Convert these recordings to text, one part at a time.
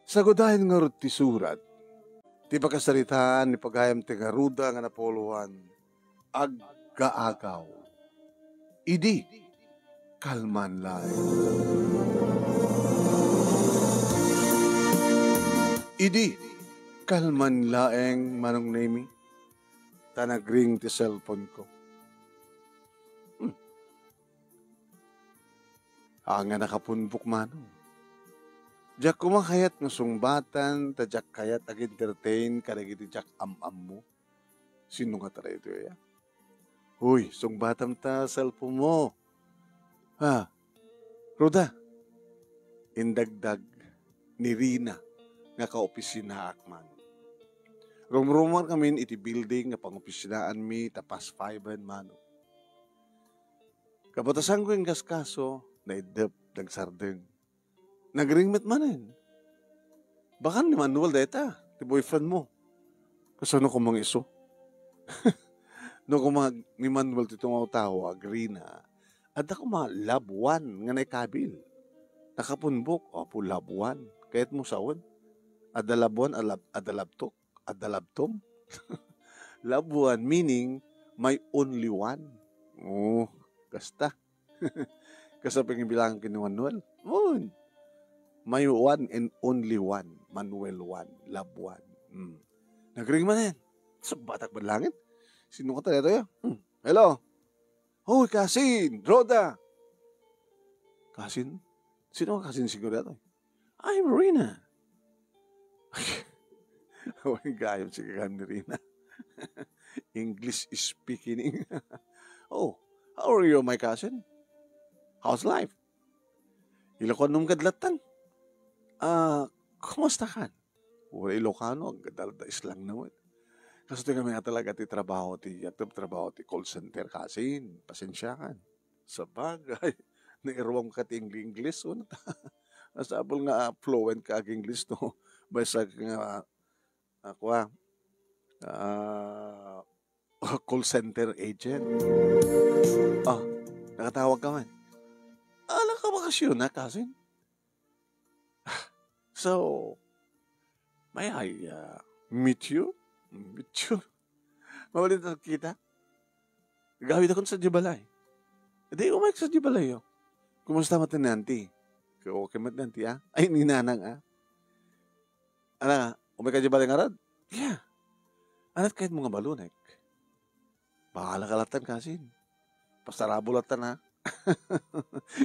Sagudahin nga ro ti surat, ti pagkasaritaan ni pagayam ti garuda nga napoluan, aggaagaw. Idi, kalman laeng. Idi, kalman laeng manong nemi, tanagring ti cellphone ko. Nga nakapunbuk manong. Diyak kumakayat ng sungbatan, tadyak kayat ag-entertain, kadagiti diyak am-am mo. Sino nga tara ito ya? Huy, sungbatam ta, cellphone mo. Ha? Roda, indagdag ni Rina nga ka-opisina akman. Rumruman kami iti building nga pang-opisinaan mi tapas 5 mano. Kapatasan ko yung gaskaso na idep nagsardeng. Nagringmet manin. Baka ni Manuel deta, ti boyfriend mo. Kasano ko mga iso? No kung ni Manuel titong tawag, Rina, at ako mga labuan nga naikabil. Nakapunbok, po labuan. Kahit mo sawad. Adalabuan, adalabtok, adalabtom. Labuan, meaning, may only one. Oh, kasta. Kasaping bilang kini Manuel. Moon. May one and only one. Manuel one. Labuan. Nagring man yan. Sa batak ba langit? Sino ka talaga tayo? Hello? Hoy, Kasin! Roda! Kasin? Sino ka Kasin siguro ito? I'm Rina. Huwag gayam si kagam ni Rina. English speaking. Oh, how are you, my cousin? How's life? Ilocon nung gadlatan. Kumusta ka? Wala Ilocano, gadaldais lang naman. Kasi ito kami nga talaga ti trabaho ti call center kasin. Pasensyakan. Sa bagay. Nairwang ka ti English. Nasabol nga fluent ka ag English no. Basta nga call center agent. Nakatawag ka man. Alam ka bakasyon na kasin? So, may I meet you? Meet you? Mawalit na kita? Gawid ako sa Jibalay. Hindi, umayag sa Jibalay yo. Kumusta matin nanti? Okay mat nanti Ay, ninanang Ano, umayag ka Jibalay nga rad? Yeah. Anat kahit mga balunek? Bahala kalatan kasin. Pasarabulatan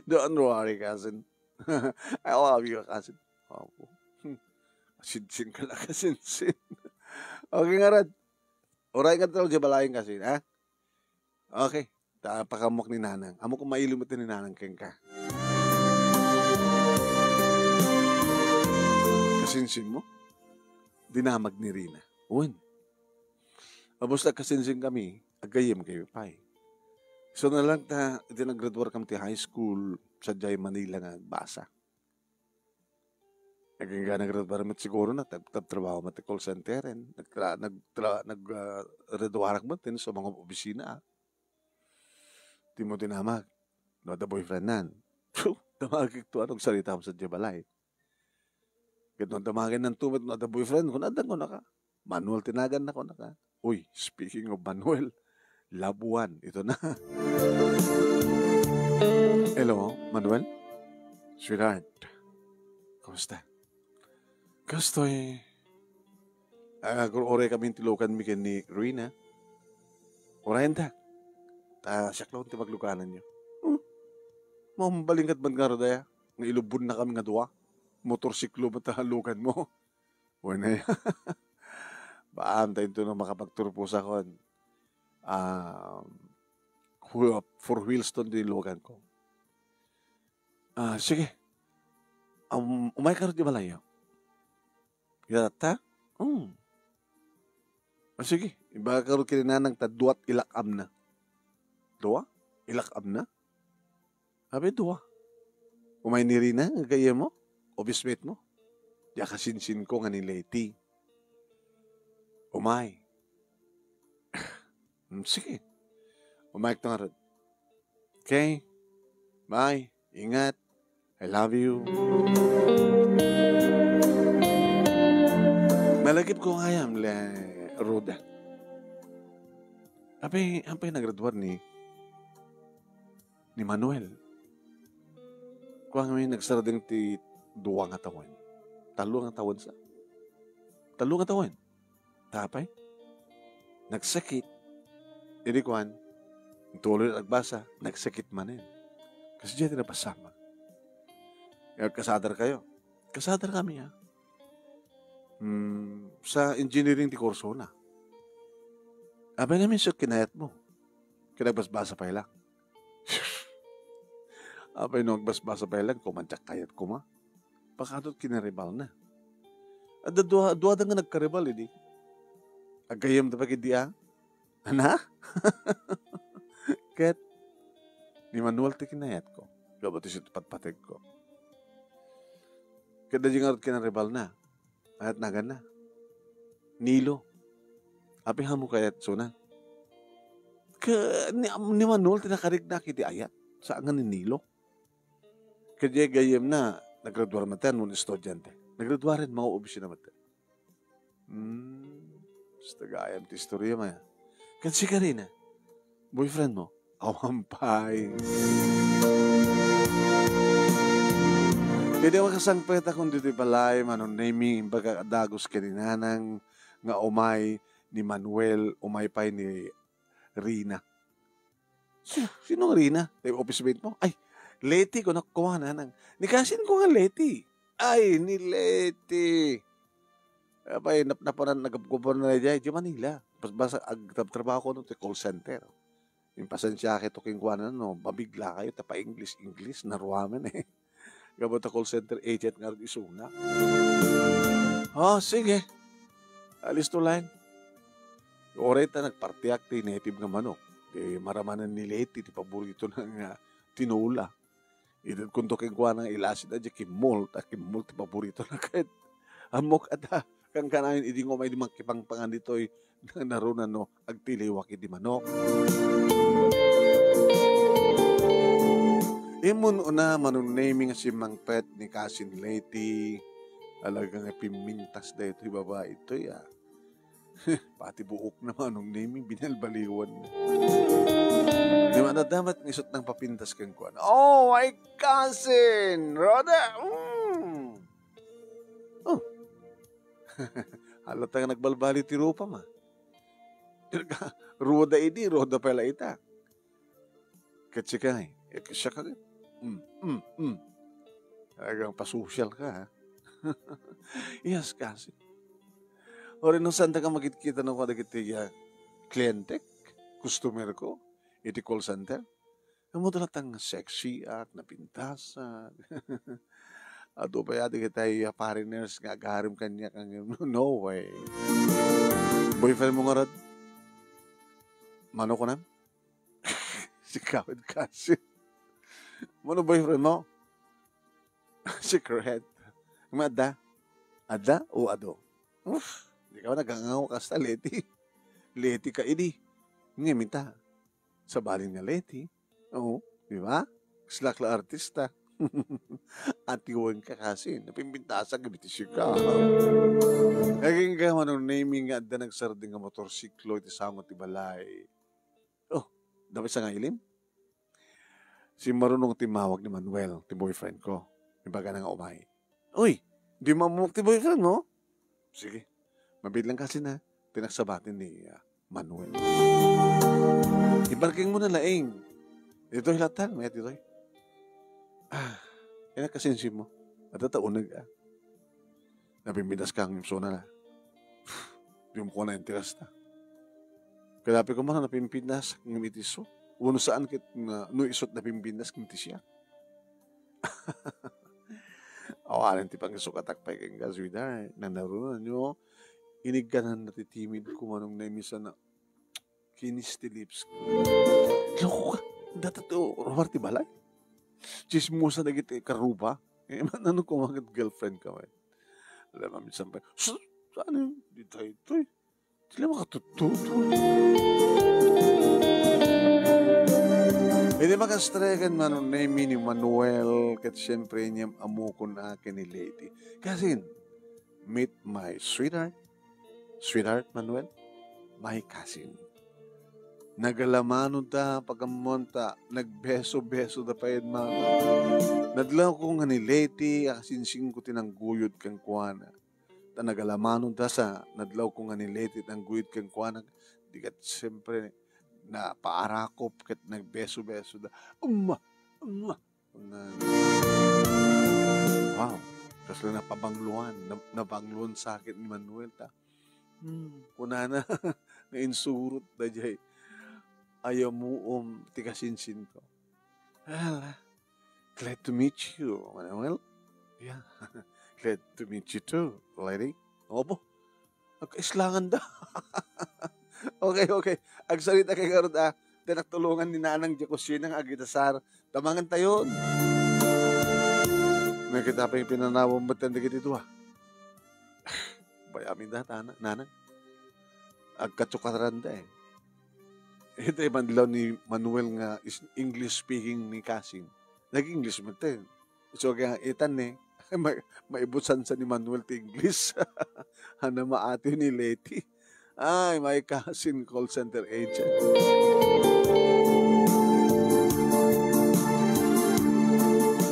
Don't worry kasin. I love you kasin. Sin ka lang kasin. Okay nga rad. Oray ka talo Jibalayin kasi, ha? Okay. Pakamok ni Nanang. Amo kung mailumot ni Nanang keng ka. Kasinsin mo? Dinamag ni Rina. Uwan. Abos na kasinsin kami, agayim kayo pa So na lang iti nag-graduate kami ti high school sa Jai Manila nga basa. Nag-graduate mo siguro na trabaho mo ti call center nag-reduarak mo tin sa mga opisina. Di mo tinamag. No, the boyfriend nan. Damagig to anong salita mo sa Jibalay. Ganun damagin ng tumit no, the boyfriend. Kung nadang ko na ka. Manuel tinagan na ko na ka. Uy, speaking of Manuel, Labuan. Ito na. Hello, Manuel? Sweetheart. Kamusta? Kastoy. Ore kami tilukan mi ni Rina. Orayan ta. Siyak lang ti maglukanan niyo. Mambalingkat man nga rodaya. Nga ilubun na kami nga duwa. Motorsiklo matahalukan mo. Wala yan. Baam tayo ito na makapagturpo sa kon. For wheels to nilukan ko. Sige. Umay ka rin di malayo. Yata? Sige. Iba ka rin kininanang taduat ilakam na. Dua? Ilakam na? Sabi, dua. Umay ni Rina, gaya mo? Obismate mo? Diya kasinsin ko nga ni Leti. Umay. Sige. Umay ka nga rin. Okay? Bye. Ingat. I love you. Nalagip ko nga yan, Roda. Ampay naggraduar ni Manuel. Kung may nagsarading ti 2 nga taon. 3 nga taon sa. 3 nga taon. Tapay. Nagsakit. Hindi kuhan. Tuloy na nagbasa. Nagsakit man yan. Kasi diyan napasama. Kasadar kayo. Kasadar kami ha. Sa engineering ti kurso na. Abay namin siya kinayat mo. Kinagbasbasa pa lang. Abay nung nagbasbasa pa lang, kumantsak kayat ko ma. Pakadot kinaribal na. At duwa da nga nagkaribal, hindi. Agayam da pag hindi Ana? Ket, ni Manuel ti kinayat ko. Gabat isi patpatig ko. Kada yung arot kinaribal na. At nagan na. Nilo. Api hamo kayat so na. Ni Manuel tinakarig na kiti ayat. Saan nga ni Nilo? Kaya gayem na, naggraduar matan nun estudyante. Naggraduar rin, mga obisyon na matan. Basta gayam ti istorya maya. Kasi ka rin boyfriend mo, awampay. Kaya makasangpet akong dito balay, manong naming baga dagos kaninanang nga umay ni Manuel, umay pa ni Rina. Sino nga Rina? Office mate mo? Ay, Leti ko nakuha na nang. Nikasin ko nga Leti. Ay, ni Leti. Abay, naparan nagkapukupan na dyan. Di Manila. Basta agtrabaho ko nung call center. Yung pasensya kito king kuha na, no, mabigla kayo, tapa English, naruaman eh. Gabot call center agent nga rin isuna. Oh, sige. Alis to line. Oreta nagpartiyak ti native nga manok. Maramanan ni Leti, ti paborito ng tinula. Idan kunto king kuha ng ilasin na dyan, kimol ti paborito na kahit amok at kang kanayon, hindi ko may dimang kipangpangan dito'y narunan no, agtiliwak di manok. Imun una manunaming si Mang Pet ni Kasin Leti, alagang pimintas da ito'y babae ito'y pati buok naman nung naming binalbaliwan. Di man na dapat ngisot ng papintas kang kuwan. Oh, my cousin! Roda! Oh. Halata nga nagbalbali ti rupa ma. Roda idi, roda pala ita. Katsi ka siya ka Talagang pasosyal ka ha. Yes, kasi. O rin nung saan ka magkita ng kadagitiga kliyente, customer ko, iti call center. Ang mo talatang sexy at napintasan. Ato pa yata kitay foreigners nga agaharim kanya kang no way. Boyfriend mo nga rad? Mano ko na? Si Kawid kasi. Mano boyfriend mo? Secret. Ada? Ada o ado? Di ka ba nagangaw ka sa Leti? Leti ka ini. Ngaminta. Sa baling nga Leti. Oo. Di ba? Slakla artista. At iwan ka kasi. Napimpintasa gabiti siya ka. Naging ka manong naming nga da nagsarding nga motorsiklo iti samot ti balay. Oh, dapat sa nga ilim? Si marunong timawag ni Manuel, ti boyfriend ko. Ibaga na nga umay. Uy, di mamamok ti boyfriend mo? Sige, mabilang kasi na tinaksabatin ni Manuel. Ibarking mo na laing. Ito hilatan, may ito. Yan ang kasensi mo. At tataunag napimbidas kang imsona na. Di mo ko na interes na. Kadapi ko man na napimpindas ng mitiso. Uno saan kit no isot napimpindas ng tisya. Awalan ti pang isukatakpay kang gaswida. Nanarunan nyo. Inig ka na natitimid ko manong naimisan na kinis ti lips ko. Loko ka. Data to, Romar ti balay. Chismosa na kita karuba. Ano kung mga girlfriend ka man. Alam namin sampay. Saan yun? Di tayo ito eh. Sila makatututo. Hindi makastrekan man ang name ni Manuel kat siyempre niyang amukon na akin ni Lady. Kasi, meet my sweetheart, Sweetheart, Manuel, my cousin. Nagalamano ta pagamonta, nagbeso-beso da payad mama. Nadlaw ko nga ni Leti, akasinsing ko tinangguyod kang kuwana. Ta nagalamano ta sa nadlaw ko nga ni Leti tangguyod kang kuwana. Di kat siyempre na paarakop kat nagbeso-beso da. Umma, umma. Wow, kasi napabangluan, nabangluan sa akin ni Manuel ta. Kuna na, na-insurot da jay. Ayaw mo tikasinsin ko. Well, glad to meet you, Manuel. Yeah, glad to meet you too, lady. Opo, nagkaislangan da. Okay. Agsalita kay Garod tinagtulungan ni Nanang Jacosin ng agitasar. Tamangan tayo. May kita pa yung pinanawang ba't hindi kita ito Bayamin da, Nanang. Agkatsukataran da eh. Ito yung mandilaw ni Manuel nga is English-speaking ni Kasing. Nag-English mo ito. So, kaya itan eh. Maibusan sa ni Manuel ti English. Hana maati ni Leti. Ay, my cousin call center agent.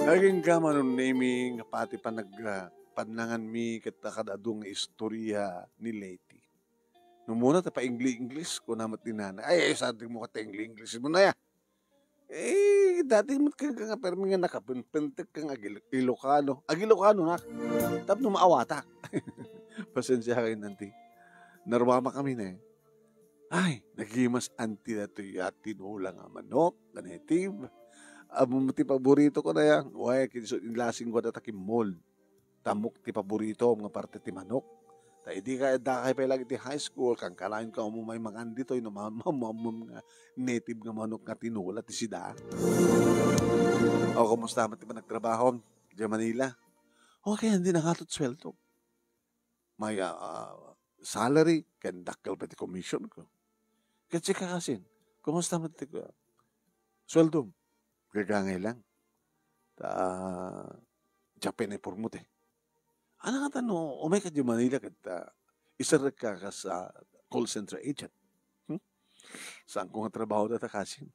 Aging ka manon naming pati pa nagpanlangan mi katakadadong istorya ni Leti. Nung muna pa English ko namat ni Nana. Ay, sa ating mo ka English mo na ya. Dati mo ka nga permi nga nakapunpentek kang Ilocano. Ilocano na. Tap no maawata. Pasensya kayo nanti. Narwama kami na eh. Ay, nagimas anti na ito yung tinulang nga manok, na native. Ti paborito ko na yan. Uy, lasing ko na takim mold. Tamok ti paborito mga parte ti manok. Ta hindi ka dakay pa lagi ti high school kang kalain ka umumay mangan dito yung mamamam nga native nga manok nga tinula ti sida. O kumusta man ti ba nagtrabaho di Manila? Okay, hindi na katot sweldo. May salary kan dakkel pa ti commission ko. Kasi kakasin, kumusta man ti sweldo? Gagangay lang. Japan ay purmut eh. Ano nga tanong, umay ka di Manila kat isarag ka sa call center agent. Saan ko nga trabaho data kasin?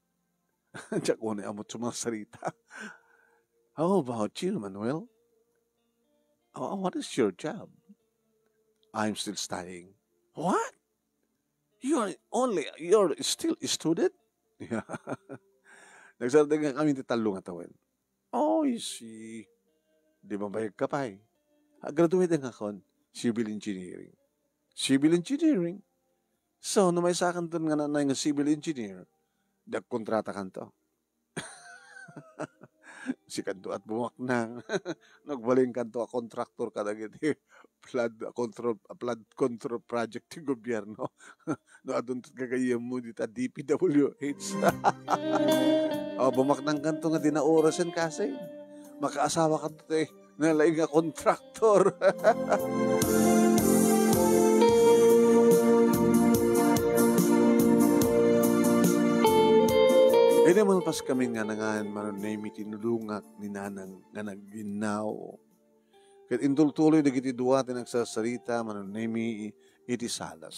Diyak ko na amot sa mga sarita. How about you, Manuel? What is your job? I'm still studying. What? You're still a student? Yeah. Nagsardag nga kami titalo nga tawin. Oh, you see. Di ba bayag ka pa eh? Graduate nga kon, civil engineering. Civil engineering? So, no may sakan doon nga na nga civil engineer, nagkontrata kanto. Si kanto at bumak nang nagbaling kanto a contractor ka na gini flood control project ng gobyerno. No, adun gagayam mo dito DPWH. Bumak nang kanto nga dinaorasan kasi. Makaasawa ka dito eh. Nalaing nga kontraktor. Naman pas kami nga nangan manunay tinulungak ni Nanang nga nagginaw. Kat indultuloy na giti duwa nagsasarita manunay iti salas.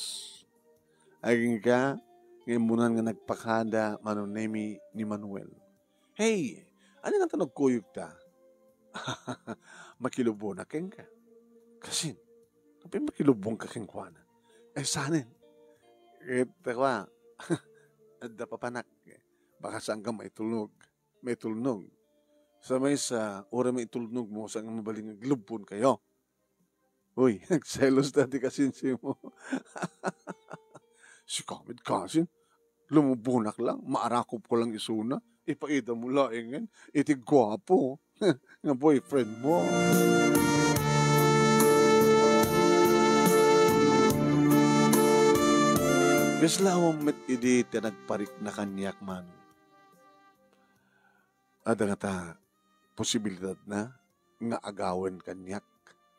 Aging ka, ngayon muna nga nagpakada manunay ni Manuel. Hey, ano nga tanog kuyog ta? Makilubon na keng ka. Kasi, kapag makilubong ka keng kuwana. Sanin. Takwa, da papanak. Baka saan ka maitulnog. May tulnog. Sa may sa ora may itulnog mo, saan ka mabaling naglubon kayo. Uy, nagselos dati kasinsi mo. Si Kamid Kasin, lumubunak lang, maarakop ko lang isuna. Ipaida mo laingin, iti gwapo. Nga boyfriend mo. Kaslawang met idi nagparik na kanyak man. Ada nga ta posibilidad na nga agawan kanyak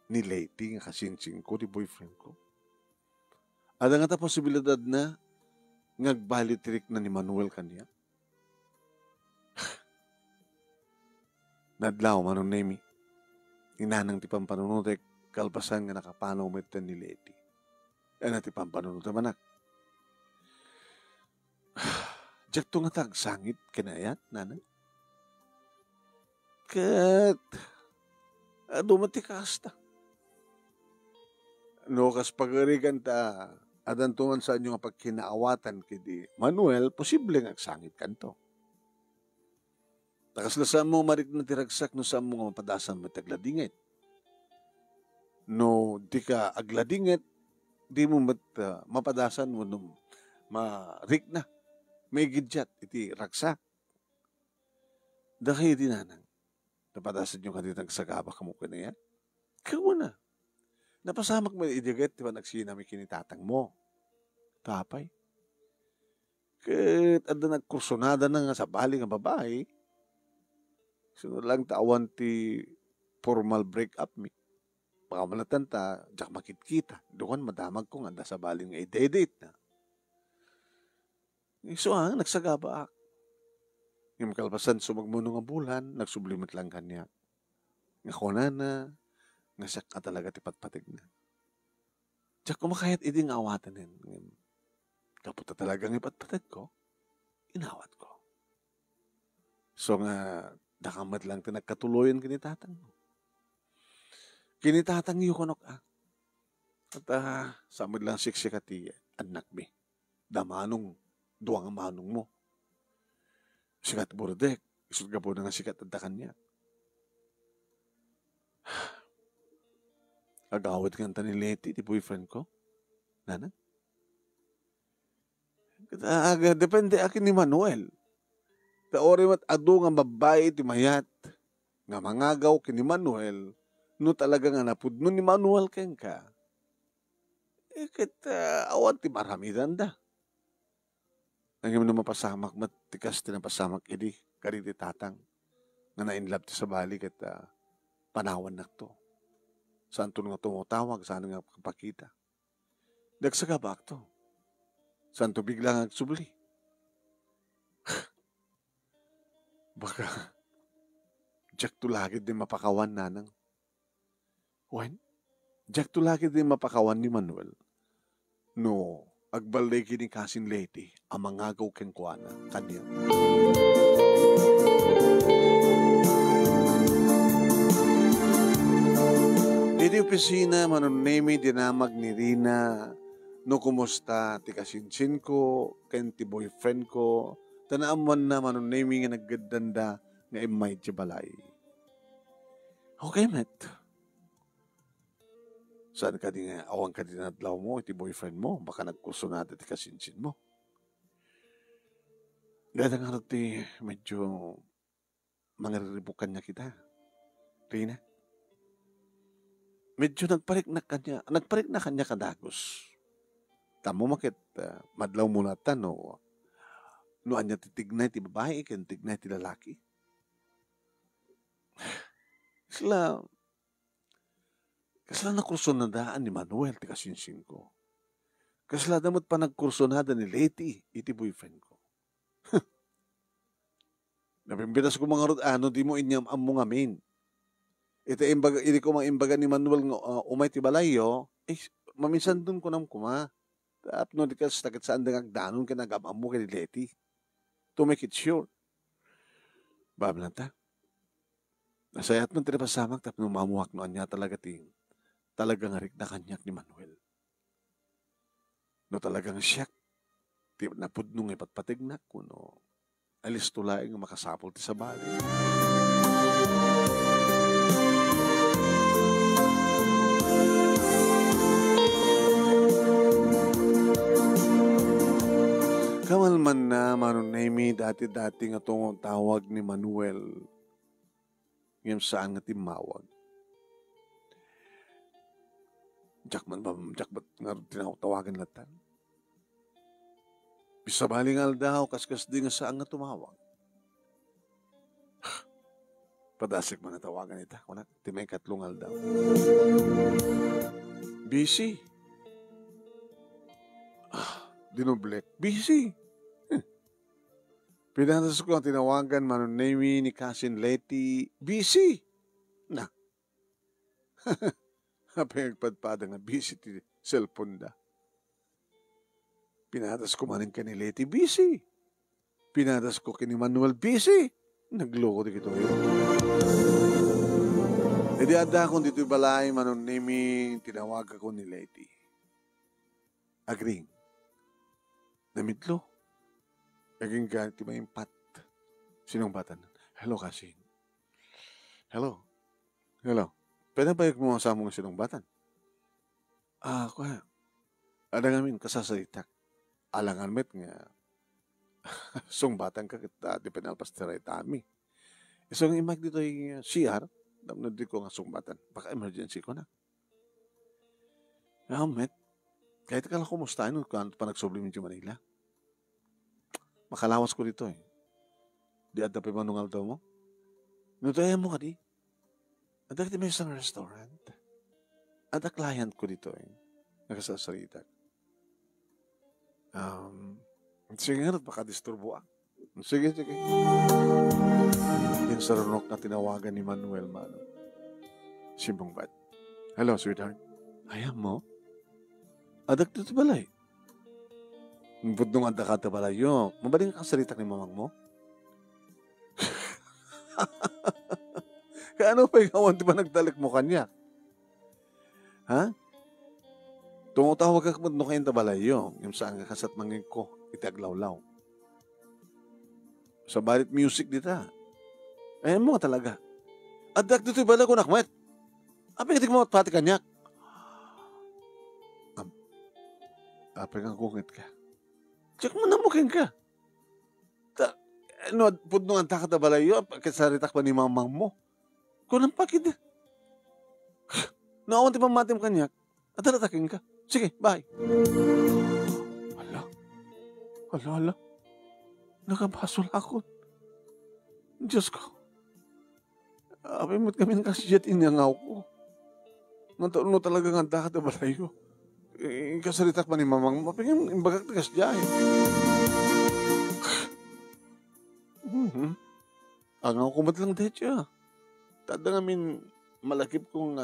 ni Leti nga kasinsing ko, di boyfriend ko. Ada nga ta posibilidad na ngagbalitrik na ni Manuel kanyak. Nadlaw manon nemi. Inanang ti pampanunod kalpasan nga nakapanaw metten ni Leti. Nati pampanunod naman nak. Diyak to nga tag sangit kinayat, nanay. Kat, dumati ka hasta. No, kas pagarigan ta, adan tuman sa inyo nga pagkinaawatan kidi Manuel, posible nga sangit kanto. Takas na sa mo marik na tiragsak no sa mo nga mapadasan mo tagladingit. No, di ka agladingit, di mo mapadasan mo nung marik na. May gidyat, iti ragsak. Dahil di nanang, napadasan yung kanitang sagaba ka mo kanaya. Kawa na. Napasamak mo idigat, di ba nagsinami kinitatang mo. Tapay. Kat ada nagkursunada na nga sa bali nga babae, sunod lang tawan ti formal break-up mi. Baka manatanta, diyak makit-kita. Doon madamag ko nga sa bali nga i-date na. So nagsagaba ak. Yung kalpasan sumagmuno nga bulan, nagsublimat lang kanya. Nga kunana, nga siya ka talaga tipatpatig na. Diyak kumakayat iding awatan din. Kaputa talagang ipatpatig ko, inawat ko. So nga, dakamad lang tinagkatuloyan kinitatang mo. Kinitatang yu konok ak. At samad lang siksikati anak mi. Damanong, duwang manong mo. Sikat burdek, isut ka po na nga sikat at kanya. Agawad kanta ni Leti, di boyfriend ko. Nana? Depende akin ni Manuel. Taori mat ado nga babae ti mayat. Nga mangagaw kini Manuel, no talaga nga napudno ni Manuel ken ka. Awan ti maramidan da. Ang yung mapasamak matikas ti napasamak idi, kariti tatang. Nga na-inlove ti sa balik at panawan na to. Saan to nga tumutawag, saan nga kapakita. Nagsagabak to. Saan to biglang nagsubli. Baka, Jack to lagi din mapakawan nanang. When? Jack to lagi din mapakawan ni Manuel. No, agbalay kini kasin Leti, ang mangagaw keng kuana, kanya. Iti opisina, manunemi, dinamag ni Rina, no kumusta, ti kasinsin ko, ken ti boyfriend ko, tanaaman na manunemi nga naggadanda nga imay ti balay. Okay, met. Saan ka di nga, awang ka din nadlaw mo, iti boyfriend mo, baka nagkurso na ti kasinsin mo. Dahil nga ti medyo mangariribukan niya kita. Rina. Medyo nagparik na kanya kadagos. Tamo makit, madlaw mo na no anya titignay ti babae, ken tignay ti lalaki. Kasla nakurso na daan ni Manuel ti kasinsin ko. Kasla damot pa nagkurso na ni Leti, iti boyfriend ko. Napimbitas ko mga ano, di mo inyam among amin. Iti ko mga imbaga ni Manuel umay ti balayo, maminsan dun ko nam kuma. Tapno di ka sakit saan dang agdanon ka nagabam mo kay Leti. To make it sure. Bablan ta. Nasayat man tinapasamak tapno mamuhak no anya talagang harik na kanyak ni Manuel. No talagang siyak. Ti napudnong ipatpatignak kuno. Alis tulaing makasapol ti sa bali. Kamal man na manunaymi dati-dati nga itong tawag ni Manuel ngayon saan nga timawag. Jack ba't nga tinatawagan latan? Bisa baling aldaw, kaskas di nga saan nga tumawag. Padasik mga tawagan ita. Kuna, timay katlong aldaw. Busy. Dinoblek. Busy. Pinatas ko ang tinawagan manunemi ni Cousin Leti. Busy. Na. Pinagpadpada nga busy ti cellphone da. Pinadas ko manin ka ni Leti busy. Pinadas ko kini Manuel busy. Nagloko di kito yun. E di ada akong dito'y balay, manon nimi, tinawag ako ni Leti. Agring. Namitlo. Aging ka, ti may impat. Sinong batan? Hello, Kasing. Hello. Hello. Pwede ba yung mga samong sinong batan? Kuya. Ada ngamin kasasalitak. Alangan met nga. Sungbatan ka kita, di pinalpastiray tami. Isang imag dito yung CR, damnod di ko nga sungbatan. Baka emergency ko na. Met, kahit ka lang kumustahin kung ano pa nagsublim yung Manila. Makalawas ko dito eh. Di adda pa manungal daw mo. Nutayan mo ka di. Ada kita may isang restaurant. Ada client ko dito eh. Nakasasalita. Sige nga, baka disturbo ah. Sige. Yung sarunok na tinawagan ni Manuel Mano. Simbong bad. Hello, sweetheart. Ayam mo? Adak dito balay. Budong anda ka ta balay yun. Mabaling ka salitak ni mamang mo? Kaya ano pa ikaw, di ba nagdalik mo kanya? Ha? Tungutawag ka mo kayo tabalay yung saan ka kasat mangin ko, itaglawlaw. Sa balit music dita. Ayan mo talaga. Adak dito bala ko nakmet. Apay katig mo at pati kanyak. Apay kang kungit ka. Check mo na mukin ka. Pudnong ang takat na balay yun, kasaritak pa ni mamang mo. Kung ang pakid. Naawang ti pamatim kanyak, at alatakin ka. Sige, bye. Hala. Nakabasol ako. Diyos ko. Apay mo't kami nakasiyat inyangaw ko. Nantauno talaga nga dakat na balayo. Kasalitak pa ni mamang mo. Apay nga imbagak na kasyahin. Ang kumat lang dito. Tada ngamin malakip kong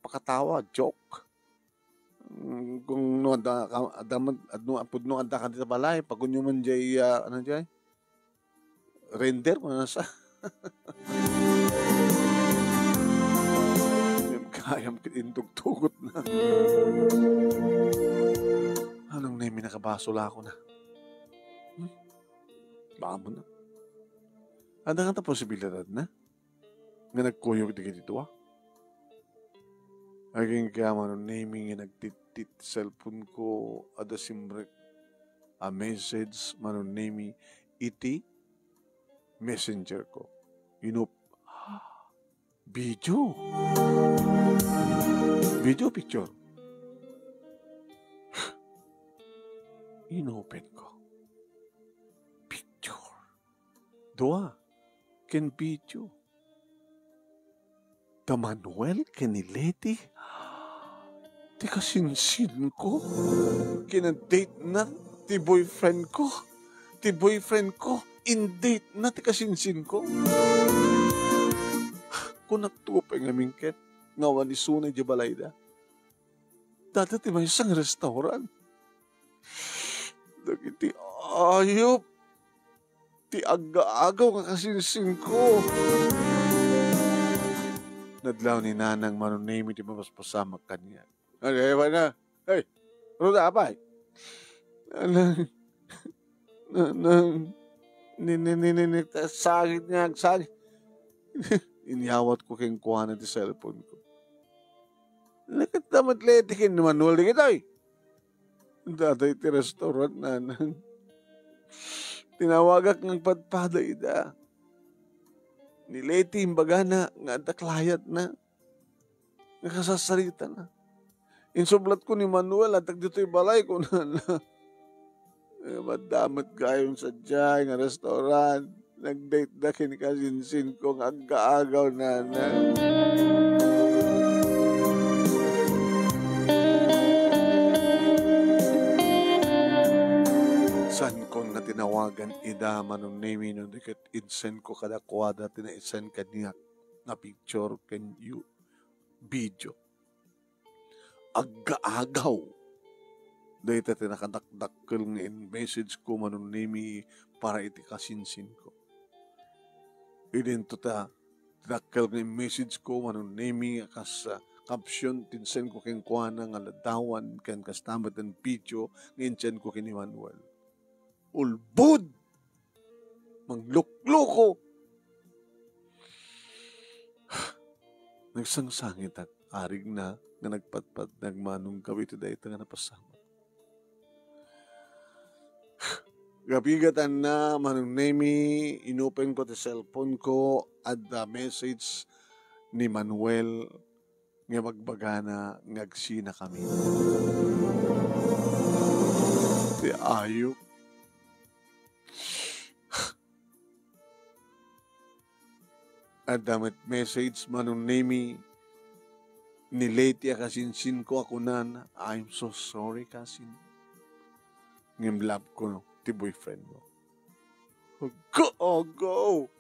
pakatawa, joke. Kung no apud no anda ka dito balay pag kunyo man jay render mo na sa kayam kitindog-tugot na anong nemi nakabasula ako na baka mo na ada ka posibilidad na nga nagkuyog dito aging kaya man naming nagtitit cellphone ko ada simrek a message man naming iti messenger ko video picture inopen ko picture doa ken video ta Manuel ken ni Leti ti kasinsin ko. Kina-date na ti boyfriend ko. Ti boyfriend ko, in-date na ti kasinsin ko. Kung nagtupay nga mingket, ngawa ni Sunay di balayda. Dati ti may isang restaurant. Dagiti ayop. Ti aga-agaw nga kasinsin ko. Nadlaw ni Nanang manunemi ti mapaspasamak kanya. Ay, na. Hey, ano na apay? Sagit nga, sagit. Iniyawat ko kayong kuha na ti cellphone ko. Nakit naman letikin naman wali kita eh. Daday ti restaurant na tinawagak ng padpada ida. Ni Leti imbaga na nga daklayat na. Nakasasarita na. Insublat ko ni Manuel at dito'y balay ko na madamat gayon sa dyan nga restaurant. Nag-date na kinikasinsin ko ng aga-agaw na. San kong na tinawagan ida manong name no diket insend ko kada kwada tina-send kaniya na picture can you video. Aga-agaw. Dahil iti nakadakdakkel nga in message ko manunimi para iti kasinsin ko. Idento ta, dakkel nga in message ko manunimi kas caption tinsen ko ken kuana nga ladawan ken kastamat ang video nginsen ko ken Emmanuel. Ulbud! Manglukloko! Nagsangsangit at arig na nga nagpatpat nagmanong kawito dahil nga napasama. Gabigatan na manunemi, inopen ko ti cellphone ko at the message ni Manuel nga magbagana ngagsina kami. Ti ayok. At damit message manunemi ni Leti kasinsin ko ako na I'm so sorry kasin. Ngimlab ko no. Ti boyfriend mo. Go!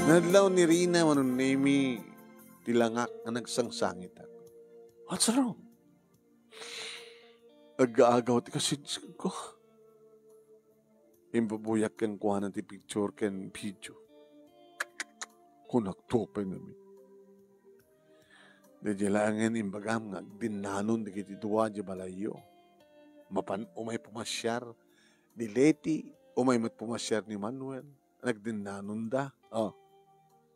Nadlaw ni Rina manunemi tilangak na nagsangsangit ako. What's wrong? Aga-agaw ti kasinsin ko. Imbabuyak kang kuha ng ti picture ken video. Kung nagtupay namin. Najalangan imbagam nga dinanon di kiti duwa di balayo. Umay pumasyar ni Leti, umay pumasyar ni Manuel. Nagdinanon da.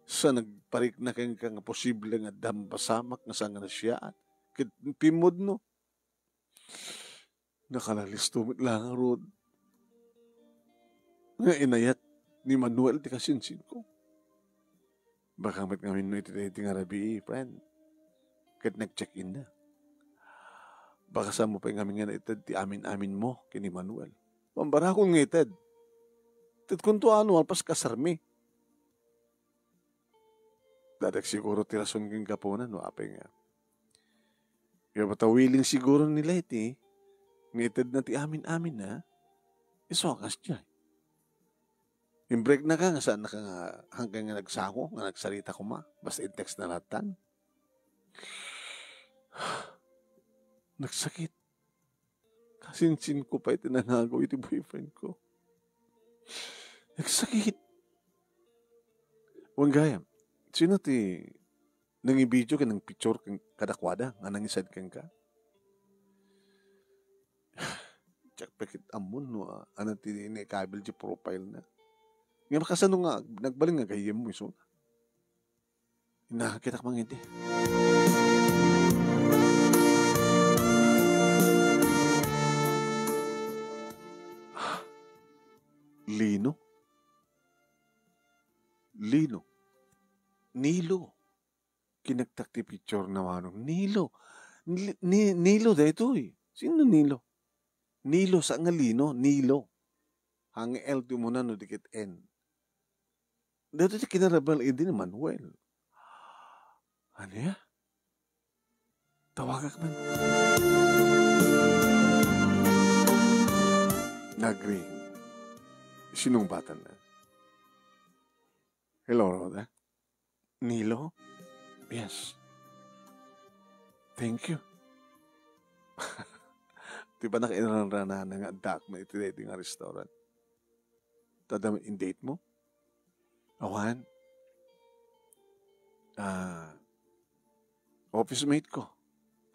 Sa nagparik na kang nga posible nga dampasamak nga sanga na siya. Kit pimod no. Nakalalistumit lang rod. Nga inayat ni Manuel di kasinsin ko. Baka mat ngamin no iti nga rabi, friend. Kat nag-check-in na. Baka sa mo pa yung nga itad ti amin-amin mo kini Manuel. Pambara kong ngitad. Tit kung to ano, alpas kasarmi. Dadak siguro ti rason king kapunan, no? Apay nga. Kaya patawiling siguro nila iti, ngitad na ti amin-amin na, isokas dyan. Yung break na ka, nga saan na ka nga, hanggang nga nagsako, nga nagsalita ko ma, basta in-text na latan. Nagsakit. Kasinsin ko pa itinanagaw iti boyfriend ko. Nagsakit. Huwag gayam. Sino ti nangibidyo ka ng picture kang kadakwada nga nangisad kang ka? Check pakit amon no. Ano ti ni-kabil di profile na. Nga makasano nga, nagbaling nga gayem mo iso. Nakakita ka mga hindi. Lino. Nilo. Kinagtak ti picture na manong. Nilo. Nilo dito eh. Sino Nilo? Nilo sa nga Lino. Nilo. Hang L ti mo na no dikit N. Dito ti kinarabal hindi ni Manuel. Ano ya? Tawagak man. Nagring. Sinong bata na? Hello, Rhoda. Nilo? Yes. Thank you. Di ba nakainarana ng adak na iti nga restaurant? Tadam in date mo? Awan? Office mate ko.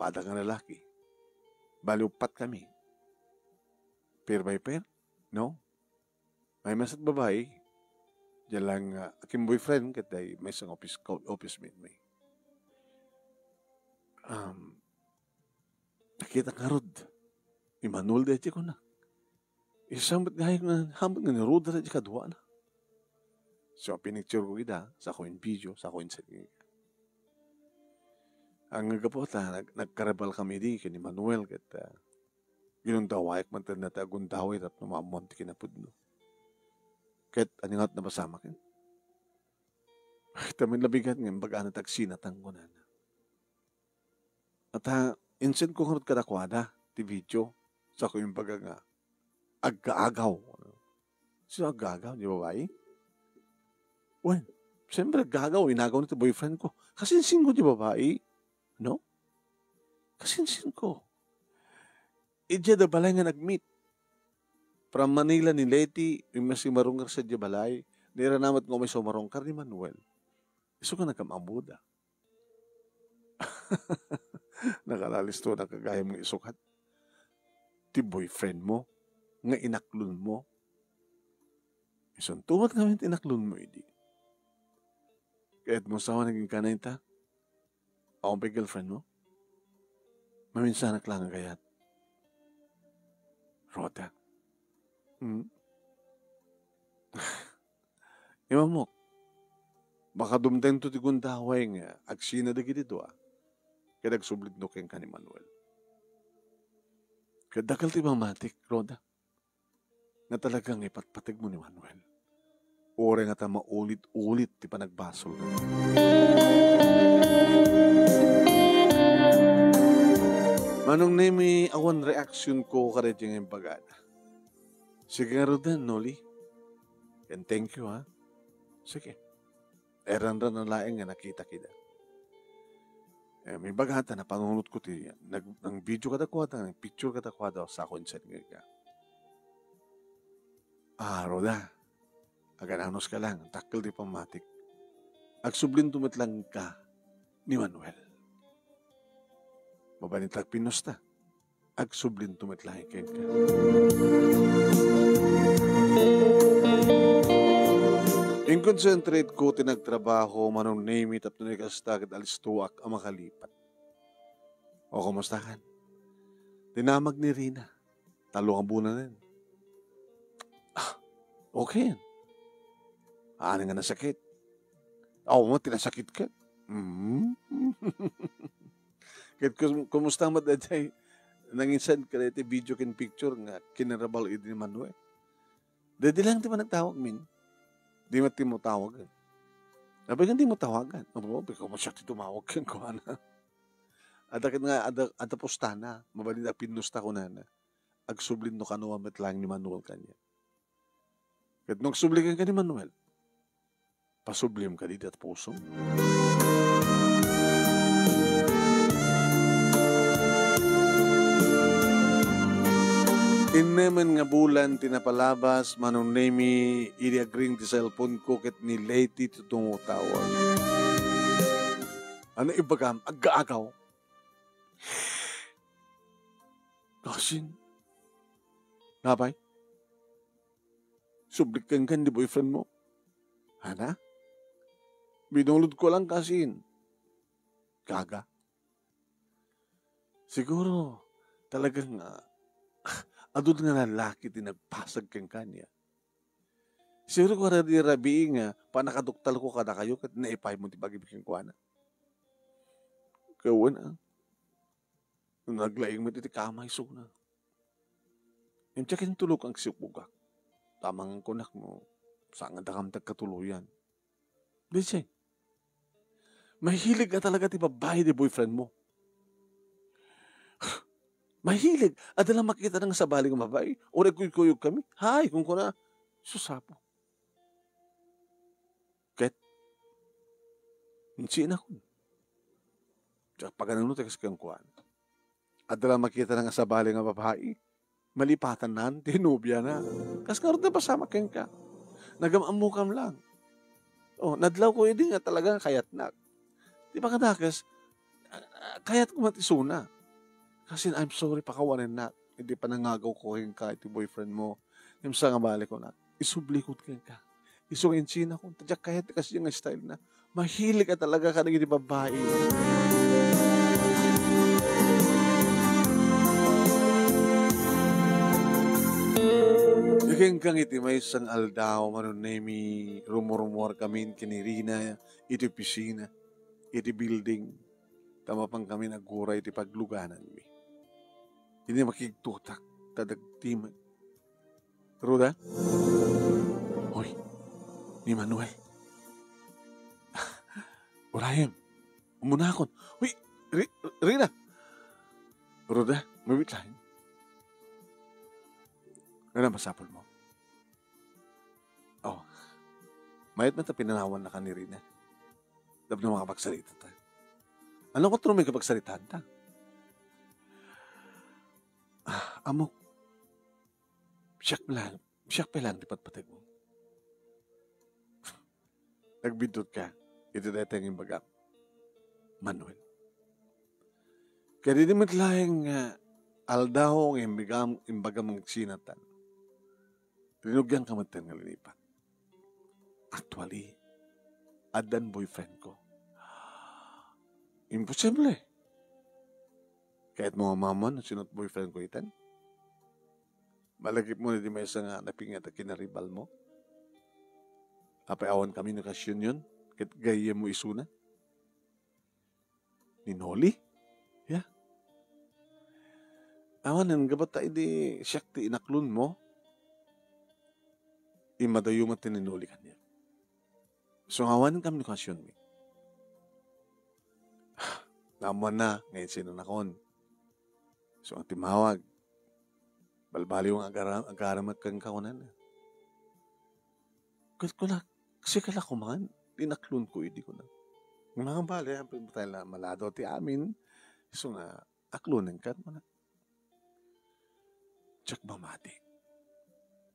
Pada nga lalaki. Balupat kami. Pair by pair? No? May masat babae. Diyan lang, aking boyfriend, katay may isang office mate may. Nakita nga rod. Emmanuel dati ko na. Isang ba't gayag na hambang nga ni Rod na dati kadwa na. So, pinicture ko kita sa ako in video, sa ako in set. Ang nagkapota, nagkarabal kami di kini Manuel kat yun ang dawayak man na tagundaway at numamonti kinapod no. Kat aningat na basama kin. Tamin labigat ng baga na tagsinatang ko na. At insent ko karot kadakwada ti video sa ko yung baga nga agagaw. So agagaw, di ba bayi? Well, siyempre agagaw, inagaw nito boyfriend ko. Kasi singo di babae, no? Kasinsin ko. Ija da balay nga nag-meet. From Manila ni Leti, yung si marungar sa Jabalay, niranamat ko may sumarongkar ni Manuel. Iso ka nagkamabuda. Nakalalisto na kagaya mong isukat. Ti boyfriend mo, nga inaklon mo. Ison, tumat kami inaklon mo, hindi. Kaya't mo sawa naging kanay ta, ako pa girlfriend mo. Maminsanak lang ang kayat. Rhoda. Imam mo, baka dumdeng to ti gundaway nga, agsina da dito kaya nagsublit no keng ka ni Manuel. Kaya dakal ti mamatik, Rhoda, nga talagang ipatpatig mo ni Manuel. Ore nga ta maulit-ulit ti panagbasol. Manong nemi awan reaction ko karet yung bagada. Sige nga Rhoda, Noli. And thank you, ha. Sige. Eran-ran ang laing nga nakita kita. May bagata na panunod ko ti ng video katakwada, ng picture katakwada sa concert nga. Rhoda. Agananos ka lang, takil di pamatik. Agsublin tumatlang ka ni Manuel. Mabanitag pinusta. Agsublin tumatlang ka. In concentrate ko tinagtrabaho manong name it at nagkastag at alistuak ang makalipat. O kumustahan? Tinamag ni Rina. Talo ang bunan din. Okay yan. Ano nga nasakit? Mo, tinasakit ka. Kahit kumusta mo daday, nanginsan ka rin video kin picture nga kinarabal ni Manuel. Dadi lang di ba nagtawag min? Di mo tawag. Sabi nga di mo tawagan. Bika mo siya tumawag kang ko na. Adakit nga, ada postana, mabalin na pinusta ko na agsublin no kanuwa metlang ni Manuel kanya. Kahit nung subligan ka ni Manuel, pasublim ka dito at puso. Inemen nga bulan tinapalabas manong nemi iriagring ti cellphone ko ket ni Leti tutungutawag. Ano ibagam? Aggaagaw. Kasin. Nabay? Sublikan kan di boyfriend mo. Hana? Binulod ko lang kasin. Kaga. Siguro talagang adud nga lalaki tinagpasag kang kanya. Siguro ko rabi nga panakaduktal ko kada kayo kat naipay mo ti bagibiging kuana. Kawan naglaing mo ti kamay suna. Yung tsakin tulog ang sipugak. Tamang ang kunak mo. Saan nga dakam tagkatuluyan. Diyay. Mahilig ka talaga ti babae di boyfriend mo. Mahilig. Adala makita ng sabali ng babae. O nagkuyog kami. Hay, kung kuna, susapo. Ket, hindi na ko. Tsaka pag anong tekas kang kuhan. Adala makita ng sabali ng babae. Malipatan na, tinubya na. Kas karoon na pasama kang ka. Nagamamukam lang. Nadlaw ko hindi nga talagang kayat na. Di ba kadakas, kayat ko matisuna. Kasi I'm sorry, pakawanin na. Hindi pa nangagaw ko yung kahit yung boyfriend mo. Yung sa nga balik ko na. Isublikot ka. Isungin sina ko. Tadyak kahit kasi yung style na. Mahilig ka talaga ka naging babae. Ikeng kang iti may isang aldaw. Manunemi, rumor-rumor kami kinirina. Iti pisina. Iti building. Tama pang kami naguray iti pagluganan mi. Hindi makiktutak, tadagtiman. Ruda? Hoy, ni Manuel. Urayem, umunakon. Hoy, Rina. Ruda, mabit lang. Ano masapol mo? Mayat na ta pinanawan na ka ni Rina. Dapat na makapagsalita tayo. Ano ko trumay kapagsalitaan ta? Amok, siyak pa lang, di patpatag mo. Nagbidot ka, ito dahil tayong baga, Manuel. Kaya di matlayang aldaw ang imbaga mga sinatan. Rinugyan ka matan nga linipat. Actually, adan boyfriend ko. Imposible. Kahit mga mamon, sinot boyfriend ko itan. Malagip mo na di may isa nga napingat at kinaribal mo. Apay awan kami nakasyon yun. Kahit gaya mo isuna. Ninoli? Yeah. Awan ang gabat tayo di siyak ti inaklon mo. Imadayo mo tininoli kanya. So awan kami nakasyon mo. Naman na, ngayon sino na kon. So ang timawag. Balbali yung agaramat kang kaunan na. Kasi kala ko man, tinaklon ko, hindi ko na. Yung mga bali, tayo na malado ti amin, so nga, aklonin ka mo na. Tsak mamati.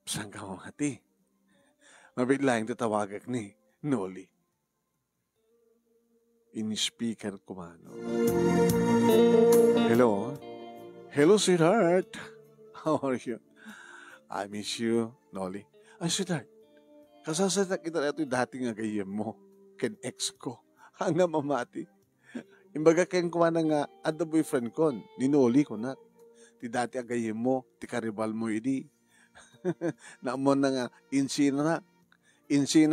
Saan ka mamati? Mabigla yung tatawagak ni Noli. In-speaker ko mano. Hello? Hello, sweetheart. How are you? I miss you, Noli. Ay, sweetheart. Kasasatak kita na ito yung dating nga gayem mo. Ken ex ko. Hanga mamati. Imbaga ken kuha na nga at the boyfriend ko. Ninoli ko na. Ti dati agayem mo. Ti karibal mo idi. Naamon na nga. Insina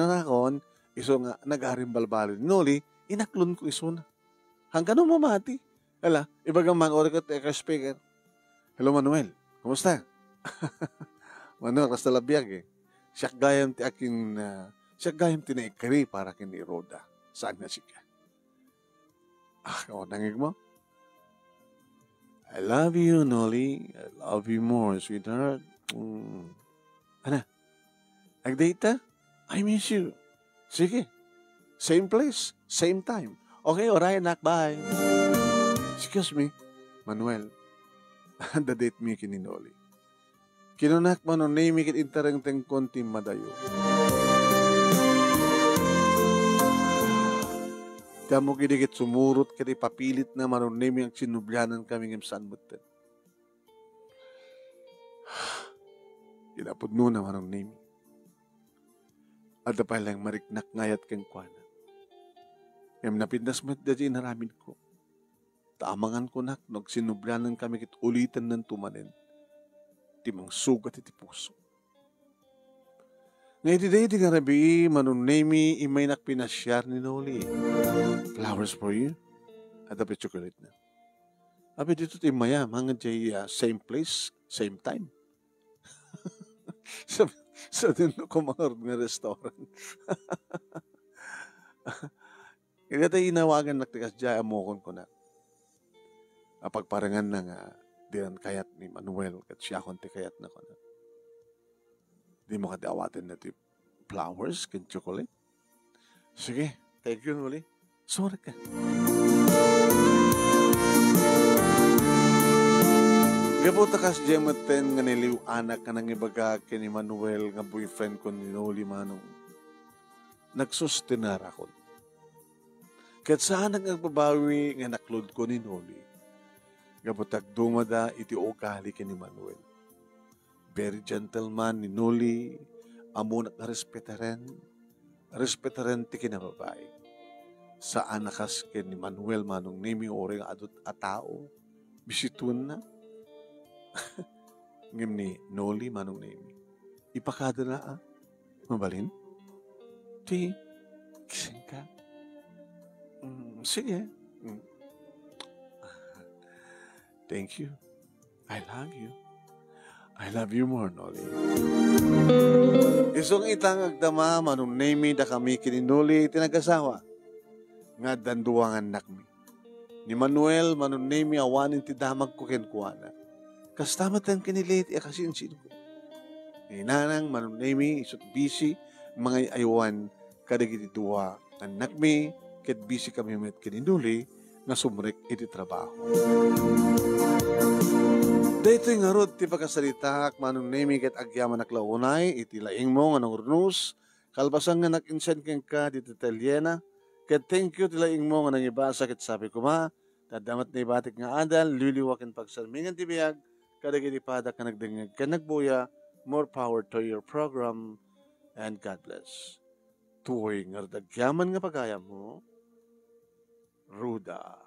na kon. Iso nga nag-arimbal-balo. Ninoli. Inaklon ko iso na. Hanggang no mamati. Hala. Ibagang man ori ka teka speaker. Hello Manuel. Kumusta? Manuel, kasta labiyag eh. Siya gayam ti na ikari para kini Roda. Saan na siya? Nangig mo? I love you, Noli. I love you more, sweetheart. Ano? Nag-date ta? I miss you. Sige. Same place, same time. Okay, alright, nak, bye. Excuse me, Manuel. The date me kini Noli. Kinunak mo nung naimikit intarang teng konti madayo. Kamu kidikit sumurot kiti papilit na manong naimi ang sinubyanan kami ng sanbutan. Kinapod na manong naimi. At pa lang mariknak ngayat keng kwana. Yung napindas mo at inaramin ko. Taamangan ko nak, sinubyanan kami kit ulitan ng tumanin. Timang sugat iti puso. Ngayon di nga rabi, manunemi imay nakpinasyar ni Noli. Flowers for you. At dapat chocolate na. Abi dito ti maya, mga jay same place, same time. Sa din ko mga nga restaurant. Kaya tayo inawagan naktikas dya, amokon ko na. Pagparangan na nga, diyan kayat ni Manuel kat siya konti kayat na ko na. Di mo kadawatin na ti flowers ken chocolate. Sige, thank you Noli. Sorry ka. Gabuta kas jematen nga niliw anak ka nang ibaga ken ni Manuel nga boyfriend ko ni Noli manong. Nagsustenar ako. Kat saan nagbabawi nga naklod ko ni Noli. Gabutak dumada iti ukali ken ni Manuel. Very gentleman ni Noli, amo na respetaren ti kinababae. Sa anakas ken ni Manuel manong nimi oreng adut atao, bisitun na. Ngem ni Noli manong nimi. Ipakada na mabalin? Ti, kising ka? Sige. Thank you. I love you. I love you more, Noli. Isong itang agdama, manong name da kami kini Noli tinagasawa. Nga danduangan nakmi. Ni Manuel, manong name awanin ti damag ko kenkuana. Kastamatan kinilit kasinsin ko. Ni nanang manong name isot busy, mga aywan kadagiti duwa anak mi, ket busy kami met kini Noli, na sumrek iti trabaho. Dito nga rod, ti pagkasalitak, manong name ket agyaman naklaunay, iti laing mo nga nang runus, kalpasan nga nag-insend keng ka dito Italiana, ket thank you ti laing mo nga nang ibasa ket sabi ko ma, tadamat na ibatik nga adal, liliwakin pagsalmingan ti biyag, kadagiti padak ka nagdingag ka nagbuya, more power to your program, and God bless. Tuwing nga agyaman nga pagayam mo, Ruda.